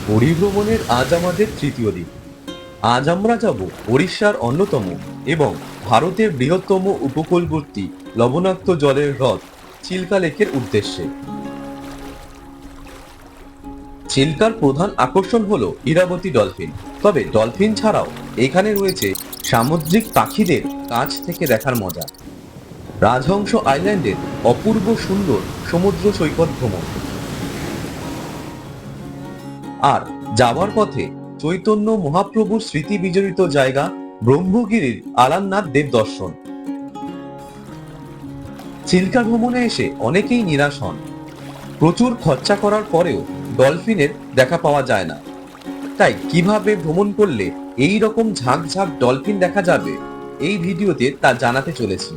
পরিভ্রমণের আজ আমাদের তৃতীয় দিন। আজ আমরা যাব ওড়িশার অন্যতম এবং ভারতের বৃহত্তম উপকূলবর্তী লবণাক্ত জলের হ্রদ চিল্কা লেকের উদ্দেশ্যে। চিল্কার প্রধান আকর্ষণ হলো ইরাবতী ডলফিন। তবে ডলফিন ছাড়াও এখানে রয়েছে সামুদ্রিক পাখিদের কাছ থেকে দেখার মজা, রাজহংস আইল্যান্ডের অপূর্ব সুন্দর সমুদ্র সৈকত ভ্রমণ, আর যাওয়ার পথে চৈতন্য মহাপ্রভুর স্মৃতি বিজড়িত জায়গা ব্রহ্মগিরির আলারনাথ দেব দর্শন। চিল্কা ভ্রমণে এসে অনেকেই নিরাশ হন। প্রচুর খরচা করার পরেও ডলফিনের দেখা পাওয়া যায় না। তাই কিভাবে ভ্রমণ করলে এই রকম ঝাঁক ঝাঁক ডলফিন দেখা যাবে, এই ভিডিওতে তা জানাতে চলেছি।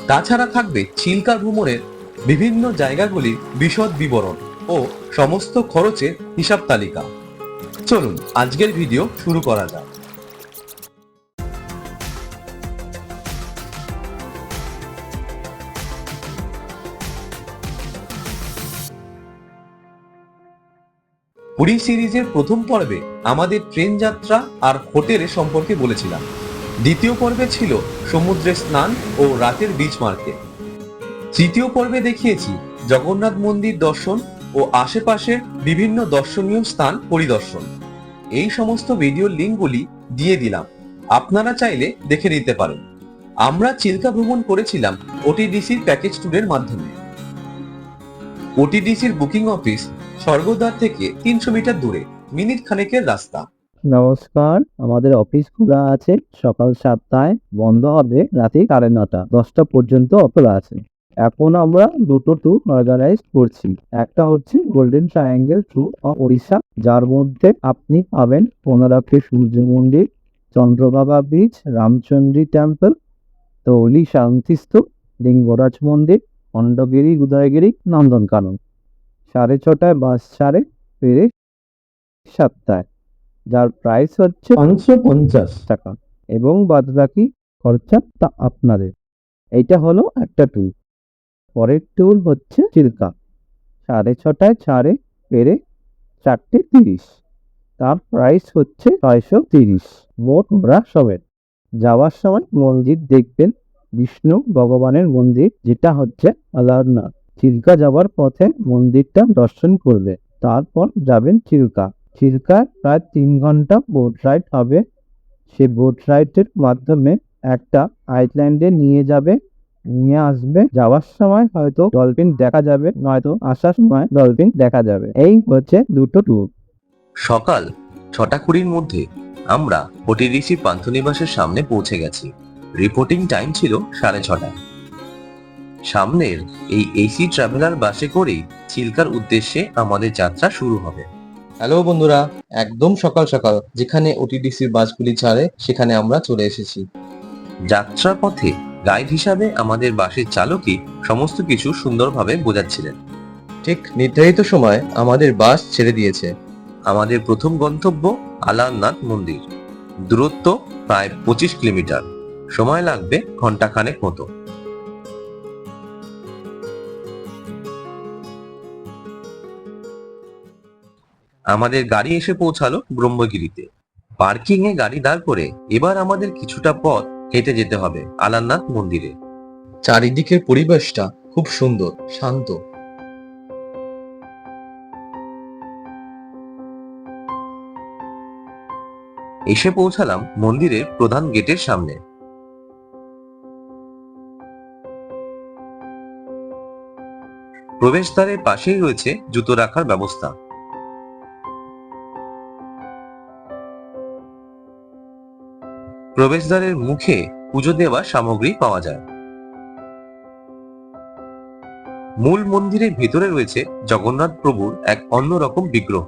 তাছাড়া থাকবে চিল্কা ভ্রমণের বিভিন্ন জায়গাগুলির বিশদ বিবরণ ও সমস্ত খরচের হিসাব তালিকা। চলুন আজকের ভিডিও শুরু করা যাক। পুরী সিরিজের প্রথম পর্বে আমাদের ট্রেন যাত্রা আর হোটেলের সম্পর্কে বলেছিলাম। দ্বিতীয় পর্বে ছিল সমুদ্রে স্নান ও রাতের বিচ মার্কেট। তৃতীয় পর্বে দেখিয়েছি জগন্নাথ মন্দির দর্শন ও আশেপাশের বিভিন্ন দর্শনীয় স্থান পরিদর্শন। এই সমস্ত ভিডিও লিঙ্কগুলি দিয়ে দিলাম, আপনারা চাইলে দেখে নিতে পারেন। আমরা চিল্কা ভ্রমণ করেছিলাম ওটিডিসির প্যাকেজ ট্যুরের মাধ্যমে। ওটিডিসির বুকিং অফিস স্বর্গদ্বার থেকে 300 মিটার দূরে, মিনিট খানেকের রাস্তা। নমস্কার, আমাদের অফিস খোলা আছে সকাল 7টায়, বন্ধ হবে রাতে 9:30, 10টা পর্যন্ত খোলা আছে। এখন আমরা দুটো ট্যুর অর্গানাইজ করছি। একটা হচ্ছে golden triangle tour of Odisha, যার মধ্যে আপনি পাবেন কোনারকের সূর্য মন্দির, চন্দ্রভাগা বিচ, রামচন্দ্রী টেম্পল, ধৌলি শান্তিস্তূপ, লিঙ্গরাজ মন্দির, খণ্ডগিরি, উদয়গিরি, নন্দনকানন। 6:30টায় বাস ছাড়ে, ফিরে 7টায়, যার প্রাইস হচ্ছে 550 টাকা এবং বাদবাকি খরচা তা আপনাদের। এইটা হলো একটা ট্যুর। পরের ট্যুর হচ্ছে চিল্কা, 6:30টায় ছাড়ে, ফেরে 4:30, তার প্রাইস হচ্ছে 630 মোট ঘোরা সমেত। যাওয়ার সময় মন্দির দেখবেন, বিষ্ণু ভগবানের মন্দির, যেটা হচ্ছে আলারনাথ। চিল্কা যাওয়ার পথে মন্দিরটা দর্শন করবে, তারপর যাবেন চিল্কা। চিল্কায় প্রায় 3 ঘন্টা বোট রাইড হবে। সে বোট রাইডের মাধ্যমে একটা আইল্যান্ডে নিয়ে যাবে, নিয়ে আসবে। যাওয়ার সময় হয়তো ডলফিন দেখা যাবে, নয়তো আসার সময় ডলফিন দেখা যাবে। এই হচ্ছে দুটো ট্যুর। সকাল 6:20-র মধ্যে আমরা ওটিডিসি পান্থনিবাসের সামনে পৌঁছে গেছি। রিপোর্টিং টাইম ছিল 6:30। সামনের এই এসি ট্রাভেলার বাসে করেই চিল্কার উদ্দেশ্যে আমাদের যাত্রা শুরু হবে। হ্যালো বন্ধুরা, একদম সকাল সকাল যেখানে ওটিডিসির বাসগুলি ছাড়ে সেখানে আমরা চলে এসেছি। যাত্রা পথে গাইড হিসাবে আমাদের বাসের চালকই সমস্ত কিছু সুন্দরভাবে বোঝাচ্ছিলেন। ঠিক নির্ধারিত সময় আমাদের বাস ছেড়ে দিয়েছে। আমাদের প্রথম গন্তব্য আলারনাথ মন্দির। দূরত্ব প্রায় 25 কিলোমিটার, সময় লাগবে ঘন্টাখানেক মতো। আমাদের গাড়ি এসে পৌঁছালো ব্রহ্মগিরিতে। পার্কিং এ গাড়ি দাঁড় করে এবার আমাদের কিছুটা পথ হেঁটে যেতে হবে আলারনাথ মন্দিরে। চারিদিকের পরিবেশটা খুব সুন্দর, শান্ত। এসে পৌঁছালাম মন্দিরের প্রধান গেটের সামনে। প্রবেশদ্বারের পাশেই রয়েছে জুতো রাখার ব্যবস্থা। প্রবেশদ্বারের মুখে পুজো দেওয়ার সামগ্রী পাওয়া যায়। মূল মন্দিরের ভেতরে রয়েছে জগন্নাথ প্রভুর এক অন্যরকম বিগ্রহ।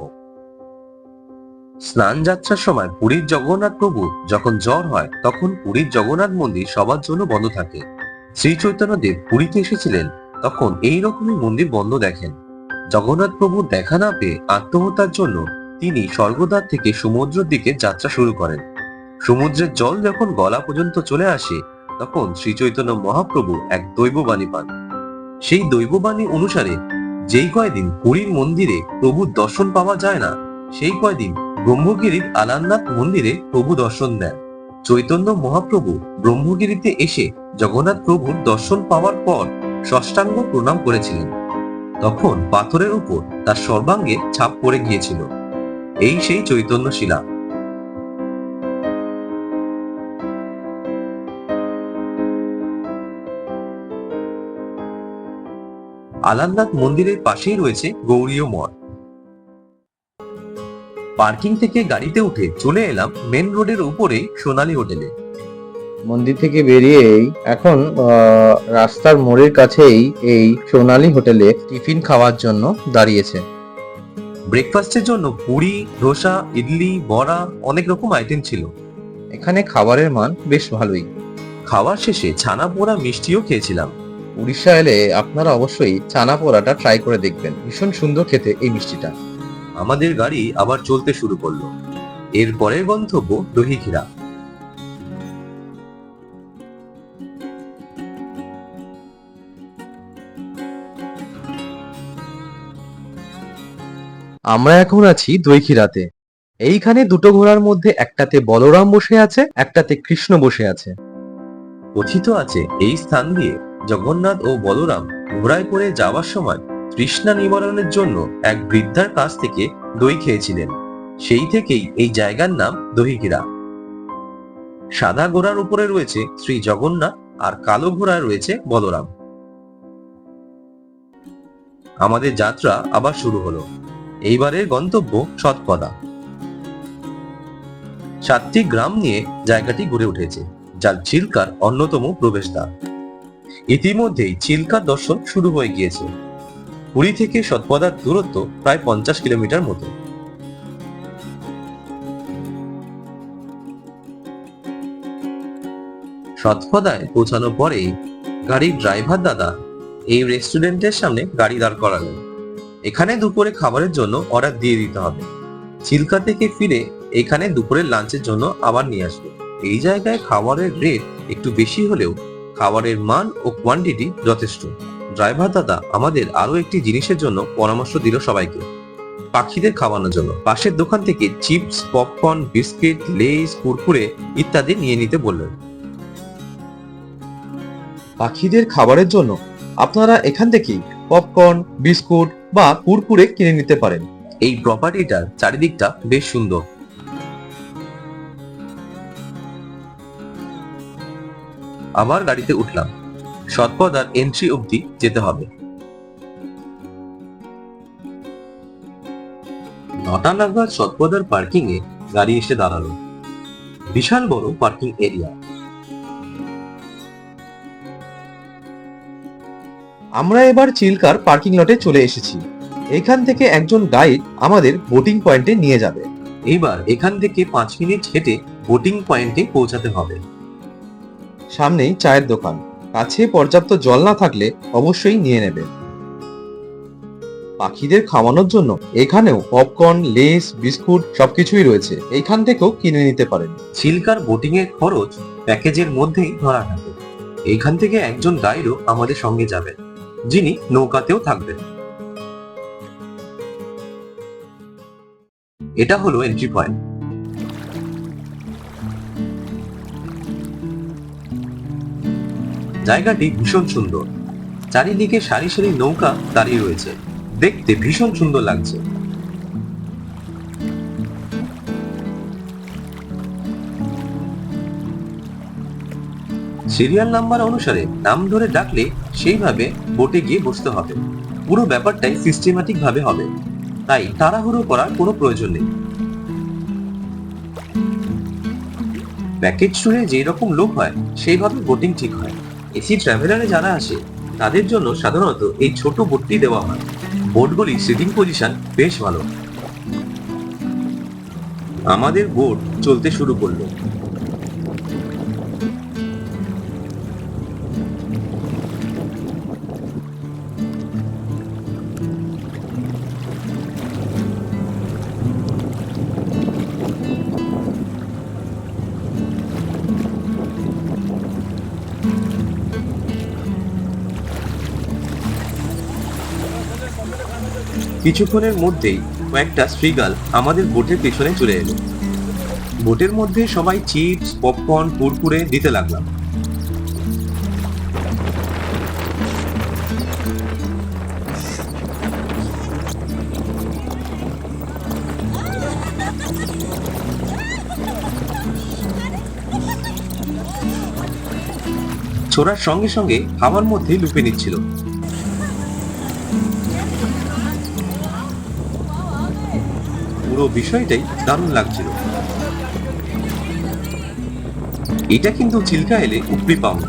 স্নান যাত্রার সময় পুরীর জগন্নাথ প্রভু যখন জ্বর হয়, তখন পুরীর জগন্নাথ মন্দির সবার জন্য বন্ধ থাকে। শ্রী চৈতন্যদেব পুরীতে এসেছিলেন, তখন এইরকমই মন্দির বন্ধ দেখেন। জগন্নাথ প্রভুর দেখা না পেয়ে আত্মহত্যার জন্য তিনি স্বর্গদ্বার থেকে সমুদ্রের দিকে যাত্রা শুরু করেন। সমুদ্রের জল যখন গলা পর্যন্ত চলে আসে, তখন শ্রী চৈতন্য মহাপ্রভু এক দৈববাণী পান। সেই দৈববাণী অনুসারে যেই কয়দিন পুরীর মন্দিরে প্রভুর দর্শন পাওয়া যায় না, সেই কয়দিন ব্রহ্মগিরির আলারনাথ মন্দিরে প্রভু দর্শন দেন। চৈতন্য মহাপ্রভু ব্রহ্মগিরিতে এসে জগন্নাথ প্রভুর দর্শন পাওয়ার পর ষষ্ঠাঙ্গ প্রণাম করেছিলেন। তখন পাথরের উপর তার সর্বাঙ্গে ছাপ পড়ে গিয়েছিল। এই সেই চৈতন্য শিলা। আলারনাথ মন্দিরের পাশেই রয়েছে গৌরীয় মঠ। পার্কিং থেকে গাড়িতে উঠে চলে এলাম মেন রোডের উপরে সোনালী হোটেলে। মন্দির থেকে বেরিয়েই এখন রাস্তার মোড়ের কাছেই এই সোনালী হোটেলে টিফিন খাওয়ার জন্য দাঁড়িয়েছে। ব্রেকফাস্টের জন্য পুরি, ধোসা, ইডলি, বড়া অনেক রকম আইটেম ছিল। এখানে খাবারের মান বেশ ভালোই। খাওয়ার শেষে ছানা পোড়া মিষ্টিও খেয়েছিলাম। উড়িষ্যা এলে আপনারা অবশ্যই চানা পোড়াটা ট্রাই করে দেখবেন, ভীষণ সুন্দর খেতে এই মিষ্টিটা। আমাদের গাড়ি আবার চলতে শুরু করলো। এর পরের গন্তব্য দহিখিরা। আমরা এখন আছি দইখিরাতে। এইখানে দুটো ঘোড়ার মধ্যে একটাতে বলরাম বসে আছে, একটাতে কৃষ্ণ বসে আছে। কথিত আছে এই স্থান দিয়ে জগন্নাথ ও বলরাম ঘোড়ায় করে যাওয়ার সময় তৃষ্ণা নিবারণের জন্য এক বৃদ্ধার কাছ থেকে দই খেয়েছিলেন। সেই থেকেই এই জায়গার নাম দহিখিরা। সাদা ঘোড়ার উপরে রয়েছে শ্রী জগন্নাথ আর কালো ঘোড়ায় রয়েছে বলরাম। আমাদের যাত্রা আবার শুরু হলো। এইবারের গন্তব্য সৎপদা। 7টি গ্রাম নিয়ে জায়গাটি গড়ে উঠেছে, যা চিল্কার অন্যতম প্রবেশদ্বার। ইতিমধ্যেই চিল্কার দর্শন শুরু হয়ে গিয়েছে। পুরী থেকে সৎপদার দূরত্ব প্রায় 50 কিলোমিটার মতো। সৎপদায় পৌঁছানোর পরেই গাড়ির ড্রাইভার দাদা এই রেস্টুরেন্টের সামনে গাড়ি দাঁড় করালেন। এখানে দুপুরে খাবারের জন্য অর্ডার দিয়ে দিতে হবে। চিল্কা থেকে ফিরে এখানে দুপুরের লাঞ্চের জন্য আবার নিয়ে আসবে। এই জায়গায় খাবারের রেট একটু বেশি হলেও খাবারের মান ও কোয়ান্টিটি যথেষ্ট। ড্রাইভার দাদা আমাদের আরো একটি জিনিসের জন্য পরামর্শ দিল সবাইকে, পাখিদের খাওয়ানোর জন্য। পাশের দোকান থেকে চিপস, পপকর্ন, বিস্কিট, লেজ, কুরকুরে ইত্যাদি নিয়ে নিতে বললেন। পাখিদের খাবারের জন্য আপনারা এখান থেকেই পপকর্ন, বিস্কুট বা কুরকুরে কিনে নিতে পারেন। এই প্রপার্টিটার চারিদিকটা বেশ সুন্দর। আবার গাড়িতে উঠলাম। সৎপদার এন্ট্রি অবধি যেতে হবে। 9টা নাগাদ সৎপদার পার্কিং এ গাড়ি এসে দাঁড়ালো। বিশাল বড় পার্কিং এরিয়া। আমরা এবার চিল্কার পার্কিং লটে চলে এসেছি। এখান থেকে একজন গাইড আমাদের বোটিং পয়েন্টে নিয়ে যাবে। এইবার এখান থেকে 5 মিনিট হেঁটে বোটিং পয়েন্টে পৌঁছাতে হবে। সামনেই চায়ের দোকান, কাছে পর্যাপ্ত জল না থাকলে অবশ্যই নিয়ে নেবে। পাখিদের খাওয়ানোর জন্য এখানেও পপকর্ন, লেস, বিস্কুট সবকিছুই রয়েছে, এইখান থেকেও কিনে নিতে পারেন। চিল্কার বোটিং এর খরচ প্যাকেজের মধ্যেই ধরা থাকে। এইখান থেকে একজন গাইডও আমাদের সঙ্গে যাবেন, যিনি নৌকাতেও থাকবেন। এটা হলো এন্ট্রি পয়েন্ট। জায়গাটি ভীষণ সুন্দর। চারিদিকে সারি সারি নৌকা দাঁড়িয়ে রয়েছে, দেখতে ভীষণ সুন্দর লাগছে। সিরিয়াল নাম্বার অনুসারে নাম ধরে ডাকলে সেইভাবে বোটে গিয়ে বসতে হবে। পুরো ব্যাপারটাই সিস্টেম্যাটিক ভাবে হবে, তাই তাড়াহুড়ো করার কোনো প্রয়োজন নেই। প্যাকেজ ট্যুরে যেই রকম লোক হয় সেইভাবে বোটিং ঠিক হয়। এসি ট্রাভেলারে যারা আসে তাদের জন্য সাধারণত এই ছোট বোটটি দেওয়া হয়। বোটগুলির সিটিং পজিশন বেশ ভালো। আমাদের বোট চলতে শুরু করলো। কিছুক্ষণের মধ্যেই কয়েকটা শ্রীগাল আমাদের বোটের পেছনে চলে এলো। বোটের মধ্যে সবাই চিপস, পপকর্ন, কুরকুরে দিতে লাগলাম। ছোড়ার সঙ্গে সঙ্গে হাওয়ার মধ্যে লুপে নিচ্ছিল। পুরো বিষয়টাই দারুণ লাগছিল। এটা কিন্তু চিল্কা এলে উপরি পাওনা।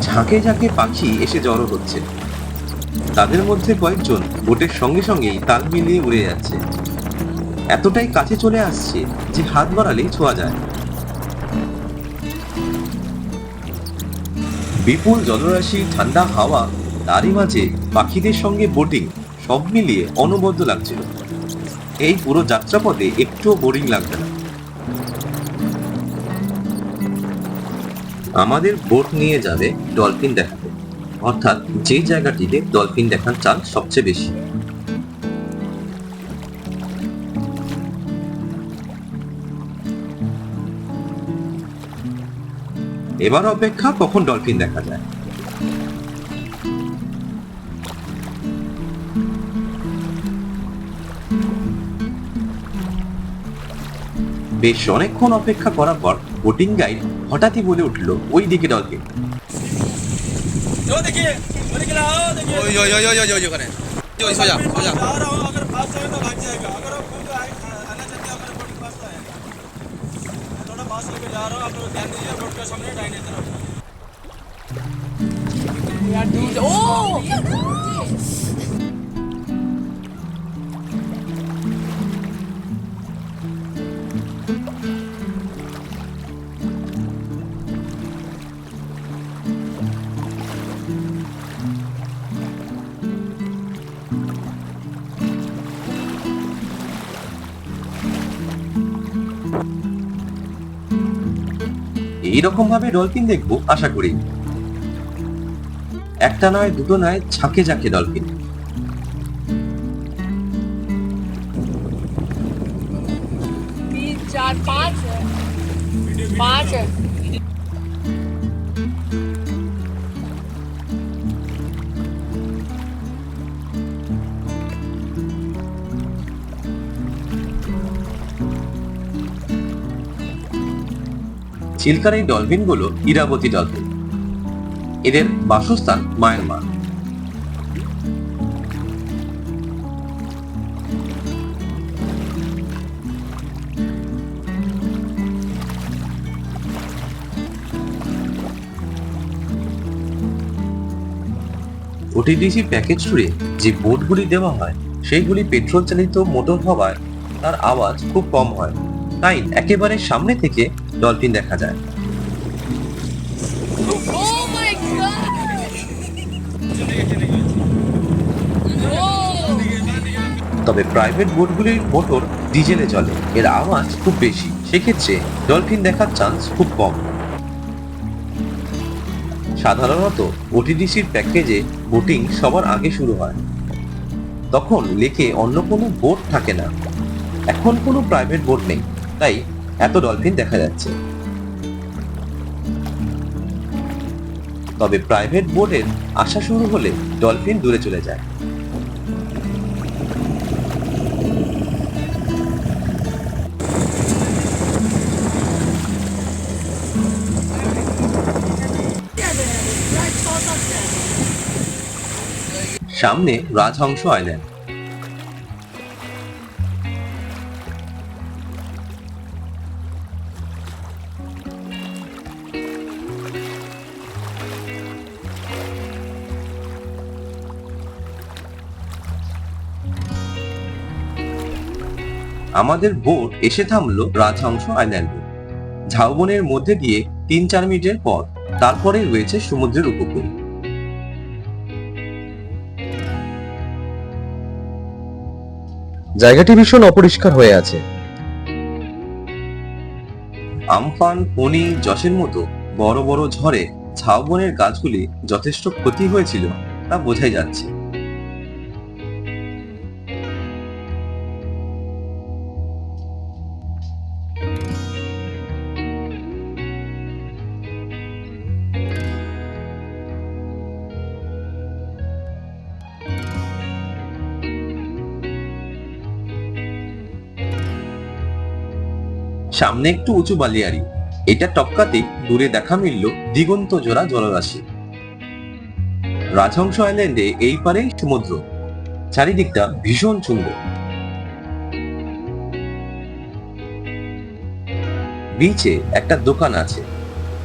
ঝাঁকে ঝাঁকে পাখি এসে জড়ো হচ্ছে। তাদের মধ্যে কয়েকজন বোটের সঙ্গে সঙ্গেই তাল মিলিয়ে উড়ে যাচ্ছে। এতটাই কাছে চলে আসছে যে হাত বাড়ালেই ছোঁয়া যায়। বিপুল জলরাশি, ঠান্ডা হাওয়া, তারই মাঝে পাখিদের সঙ্গে বোটিং, সব মিলিয়ে অনবদ্য লাগছিল। এই পুরো যাত্রাপথে একটুও বোরিং লাগবে না। আমাদের বোট নিয়ে যাবে ডলফিন দেখাতে, অর্থাৎ যে জায়গাটিতে ডলফিন দেখার চান্স সবচেয়ে বেশি। এবার অপেক্ষা কখন ডলফিন দেখা যায়। বেশ অনেকক্ষণ অপেক্ষা করার পর বোটিং গাইড হঠাৎই বলে উঠলো, ওই দিকে ডলফিন। এইরকম ভাবে ডলফিন দেখবো আশা করি। একটা নয়, দুটো নয়, ঝাঁকে ঝাঁকে ডলফিন। 3, 4, 5 है 5 है। চিল্কার এই ডলফিন গুলো ইরাবতী ডলফিন। এদের বাসস্থান মায়ানমার। ওটিডিসি প্যাকেজ ট্যুরে যে বোটগুলি দেওয়া হয় সেইগুলি পেট্রোল চালিত মোটর হওয়ায় তার আওয়াজ খুব কম হয়, তাই একেবারে সামনে থেকে ডলফিন দেখা যায়। Oh my god! Oh! তবে প্রাইভেট বোটগুলির মোটর ডিজেলে চলে, এর আওয়াজ খুব বেশি, সেক্ষেত্রে ডলফিন দেখার চান্স খুব কম। সাধারণত ওটিডিসির প্যাকেজে বোটিং সবার আগে শুরু হয়, তখন লেকে অন্য কোনো বোট থাকে না। এখন কোনো প্রাইভেট বোট নেই, তাই এত ডলফিন দেখা যাচ্ছে। তবে প্রাইভেট বোটের আসা শুরু হলে ডলফিন দূরে চলে যায়। সামনে রাজহংস আইল্যান্ড। আমাদের বোট এসে থামলো রাজহংস আইল্যান্ডে। ঝাউবনের মধ্যে দিয়ে 3-4 মিনিটের পথ, তারপরে রয়েছে সমুদ্রের উপকূল। জায়গাটি ভীষণ অপরিষ্কার হয়ে আছে। আমফান, ফণী, যশের মতো বড় বড় ঝড়ে ঝাউবনের গাছগুলি যথেষ্ট ক্ষতি হয়েছিল তা বোঝাই যাচ্ছে। সামনে একটু উঁচু বালিয়াড়ি, এটা টপকাতেই দূরে দেখা মিলল দিগন্ত জোড়া জলরাশি। রাজহংস আইল্যান্ডে এই পারে সমুদ্র, চারিদিকটা ভীষণ সুন্দর। বিচে একটা দোকান আছে,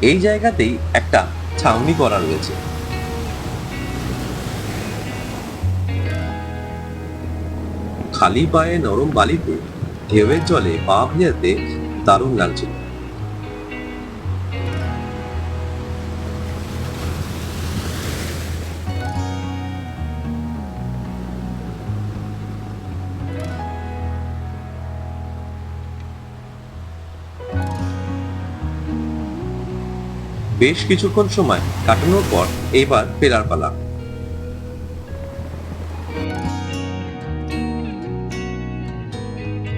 এই জায়গাতেই একটা ছাউনি করা রয়েছে। খালি পায়ে নরম বালিতে ঢেউয়ের জলে পা ভেজাতে দারুণ লাগছিল। বেশ কিছুক্ষণ সময় কাটানোর পর এবার ফেরার পালা।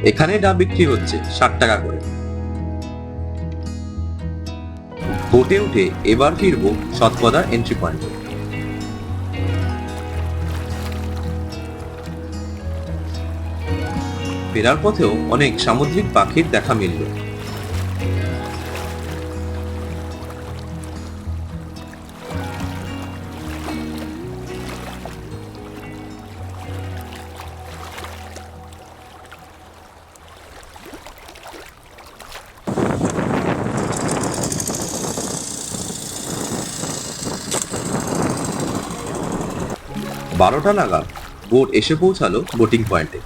এখানে ডাব বিক্রি হচ্ছে 60 টাকা করে। বোটে উঠে এবার ফিরবো সৎপদার এন্ট্রি পয়েন্টে। ফেরার পথেও অনেক সামুদ্রিক পাখির দেখা মিলল। বারোটা নাগাদ বোট এসে পৌঁছালো বোটিং পয়েন্টে।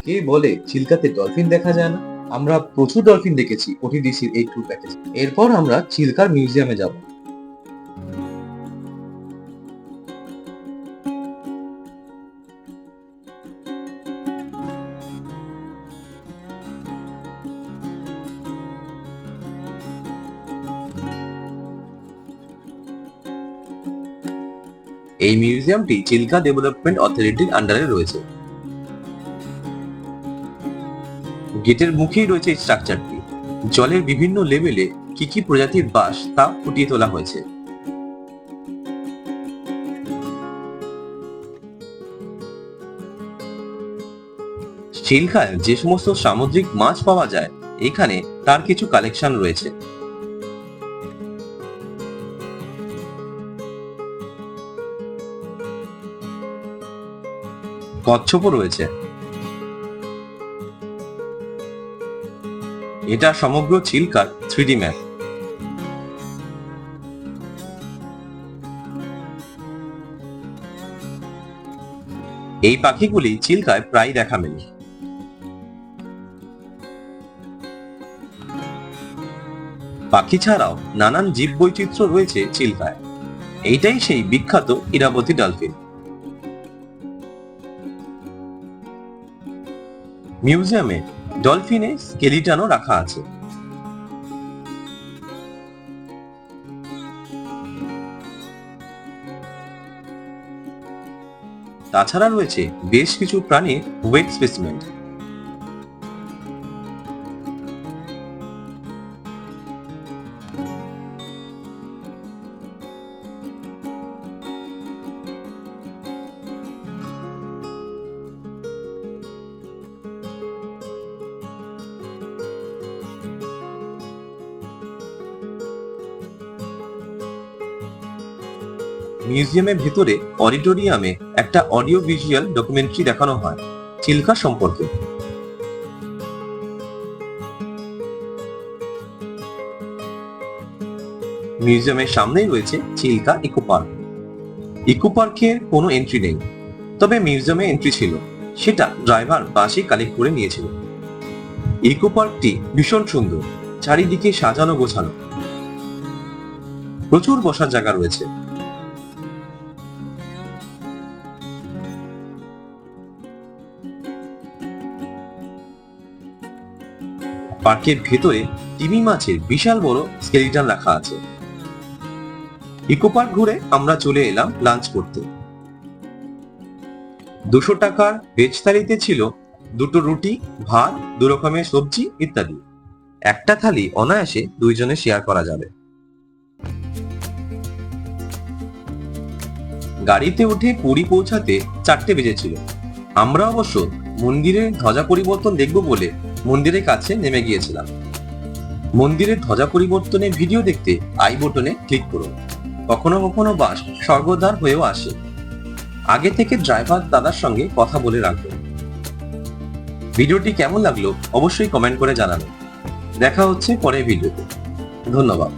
কে বলে চিল্কাতে ডলফিন দেখা যায় না? আমরা প্রচুর ডলফিন দেখেছি ওটিডিসির এই ট্যুর প্যাকেজ। এরপর আমরা চিল্কার মিউজিয়ামে যাব। এই মিউজিয়ামটি চিল্কা ডেভেলপমেন্ট অথরিটির আন্ডারে রয়েছে। গেটের মুখেই রয়েছে এই স্ট্রাকচারটি। জলের বিভিন্ন লেভেলে কি কি প্রজাতির বাস তা ফুটিয়ে তোলা হয়েছে। চিল্কায় যে সমস্ত সামুদ্রিক মাছ পাওয়া যায় এখানে তার কিছু কালেকশন রয়েছে। কচ্ছপও রয়েছে। এটা সমগ্র চিল্কার 3D ম্যাপ। এই পাখিগুলি চিল্কায় প্রায় দেখা মেলে। পাখি ছাড়াও নানান জীববৈচিত্র্য রয়েছে চিল্কায়। এইটাই সেই বিখ্যাত ইরাবতী ডলফিন। মিউজিয়ামে ডলফিনের স্কেলিটনও রাখা আছে। তাছাড়া রয়েছে বেশ কিছু প্রাণীর ওয়েট স্পেসিমেন। মিউজিয়ামের ভেতরে অডিটোরিয়ামে একটা অডিও ভিজুয়াল ডকুমেন্টারি দেখানো হয় চিল্কা সম্পর্কে। মিউজিয়ামের সামনেই রয়েছে চিল্কা ইকো পার্ক। ইকো পার্কের কোনো এন্ট্রি নেই, তবে মিউজিয়ামে এন্ট্রি ছিল, সেটা ড্রাইভার বাসে কালেক্ট করে নিয়েছিল। ইকো পার্কটি ভীষণ সুন্দর, চারিদিকে সাজানো গোছানো, প্রচুর বসার জায়গা রয়েছে। পার্কের ভেতরে তিমি মাছের বিশাল বড় স্কেলিটন রাখা আছে। ইকো পার্ক ঘুরে আমরা চলে এলাম লাঞ্চ করতে। 200 টাকার ভেজ থালিতে ছিল 2টো রুটি, ভাত, 2 রকমের সবজি ইত্যাদি। একটা থালি অনায়াসে 2 জনে শেয়ার করা যাবে। গাড়িতে উঠে পুরী পৌঁছাতে 4টে বেজেছিল। আমরা অবশ্য মন্দিরের ধ্বজা পরিবর্তন দেখব বলে মন্দিরের কাছে নেমে গিয়েছিলাম। মন্দিরের ধ্বজা পরিবর্তনের ভিডিও দেখতে আই বাটনে ক্লিক করুন। কখনো কখনো বাস স্বর্গদ্বার হয়েও আসে। আগে থেকে ড্রাইভার দাদার সঙ্গে কথা বলে রাখবেন। ভিডিওটি কেমন লাগলো অবশ্যই কমেন্ট করে জানাবেন। দেখা হচ্ছে পরের ভিডিওতে। ধন্যবাদ।